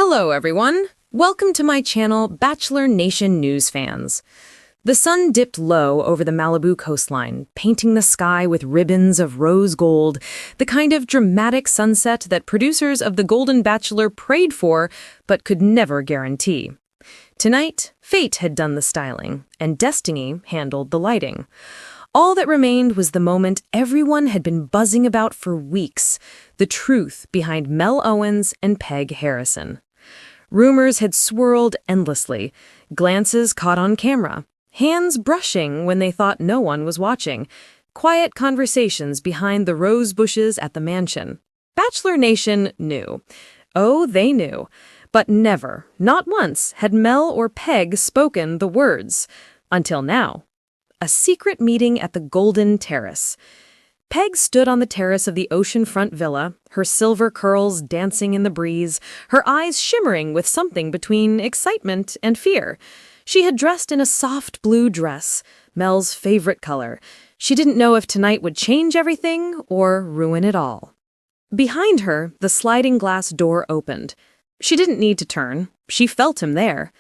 Hello, everyone. Welcome to my channel, Bachelor Nation News fans. The sun dipped low over the Malibu coastline, painting the sky with ribbons of rose gold, the kind of dramatic sunset that producers of the Golden Bachelor prayed for but could never guarantee. Tonight, fate had done the styling, and destiny handled the lighting. All that remained was the moment everyone had been buzzing about for weeks, the truth behind Mel Owens and Peg Harrison. Rumors had swirled endlessly, glances caught on camera, hands brushing when they thought no one was watching, quiet conversations behind the rose bushes at the mansion. Bachelor Nation knew. Oh, they knew. But never, not once, had Mel or Peg spoken the words. Until now. A secret meeting at the Golden Terrace. Peg stood on the terrace of the oceanfront villa, her silver curls dancing in the breeze, her eyes shimmering with something between excitement and fear. She had dressed in a soft blue dress, Mel's favorite color. She didn't know if tonight would change everything or ruin it all. Behind her, the sliding glass door opened. She didn't need to turn. She felt him there.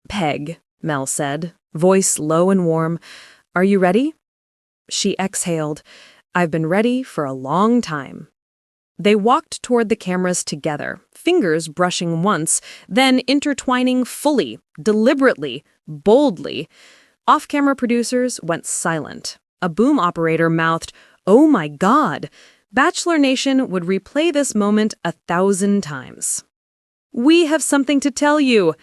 "Peg," Mel said, voice low and warm. "Are you ready?" She exhaled. "I've been ready for a long time." They walked toward the cameras together, fingers brushing once, then intertwining fully, deliberately, boldly. Off-camera producers went silent. A boom operator mouthed, "Oh my God!" Bachelor Nation would replay this moment 1,000 times. "We have something to tell you."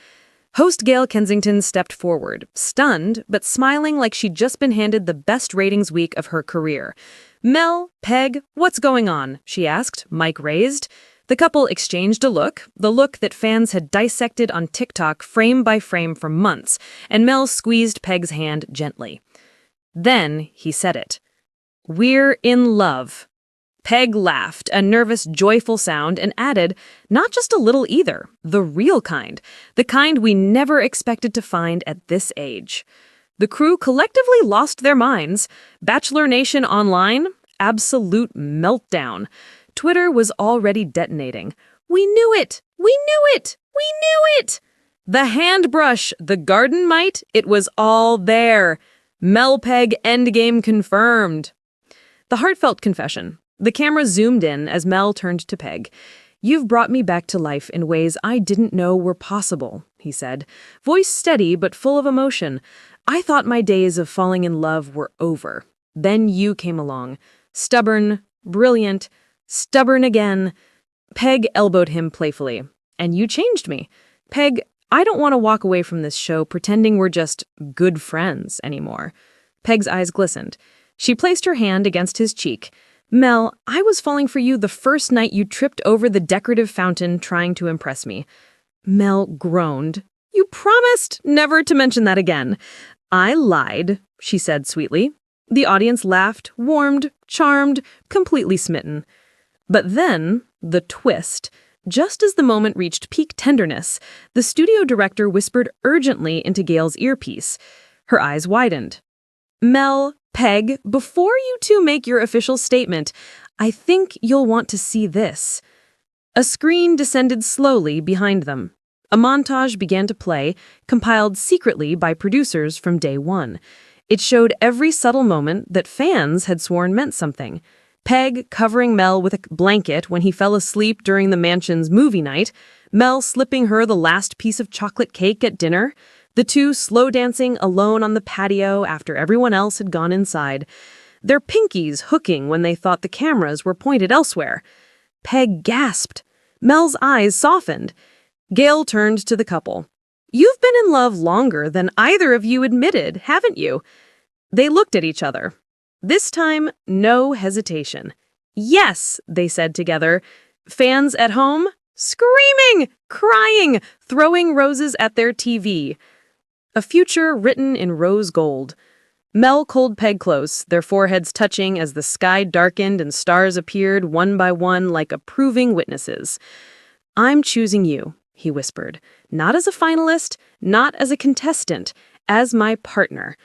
Host Gail Kensington stepped forward, stunned, but smiling like she'd just been handed the best ratings week of her career. "Mel, Peg, what's going on?" she asked, mic raised. The couple exchanged a look, the look that fans had dissected on TikTok frame by frame for months, and Mel squeezed Peg's hand gently. Then he said it. "We're in love." Peg laughed, a nervous, joyful sound, and added, "Not just a little either, the real kind, the kind we never expected to find at this age." The crew collectively lost their minds. Bachelor Nation online, absolute meltdown. Twitter was already detonating. "We knew it! We knew it! We knew it!" The hand brush, the garden mite, it was all there. Mel Peg endgame confirmed. The heartfelt confession. The camera zoomed in as Mel turned to Peg. "You've brought me back to life in ways I didn't know were possible," he said, voice steady but full of emotion. "I thought my days of falling in love were over. Then you came along. Stubborn, brilliant, stubborn again." Peg elbowed him playfully. "And you changed me. Peg, I don't want to walk away from this show pretending we're just good friends anymore." Peg's eyes glistened. She placed her hand against his cheek. "Mel, I was falling for you the first night you tripped over the decorative fountain trying to impress me." Mel groaned. "You promised never to mention that again." "I lied," she said sweetly. The audience laughed, warmed, charmed, completely smitten. But then, the twist. Just as the moment reached peak tenderness, the studio director whispered urgently into Gail's earpiece. Her eyes widened. "Mel, Peg, before you two make your official statement, I think you'll want to see this." A screen descended slowly behind them. A montage began to play, compiled secretly by producers from day one. It showed every subtle moment that fans had sworn meant something. Peg covering Mel with a blanket when he fell asleep during the mansion's movie night, Mel slipping her the last piece of chocolate cake at dinner, the two slow dancing alone on the patio after everyone else had gone inside, their pinkies hooking when they thought the cameras were pointed elsewhere. Peg gasped. Mel's eyes softened. Gail turned to the couple. "You've been in love longer than either of you admitted, haven't you?" They looked at each other. This time, no hesitation. "Yes," they said together. Fans at home? Screaming, crying, throwing roses at their TV. A future written in rose gold. Mel pulled Peg close, their foreheads touching as the sky darkened and stars appeared one by one like approving witnesses. "I'm choosing you," he whispered. "Not as a finalist, not as a contestant, as my partner."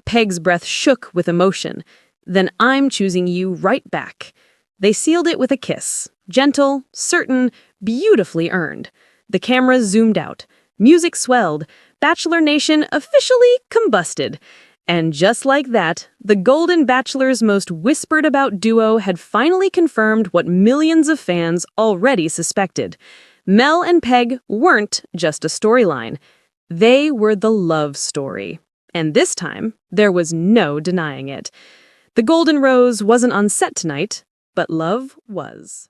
Peg's breath shook with emotion. "Then I'm choosing you right back." They sealed it with a kiss, gentle, certain, beautifully earned. The camera zoomed out. Music swelled. Bachelor Nation officially combusted. And just like that, the Golden Bachelor's most whispered-about duo had finally confirmed what millions of fans already suspected. Mel and Peg weren't just a storyline. They were the love story. And this time, there was no denying it. The Golden Rose wasn't on set tonight, but love was.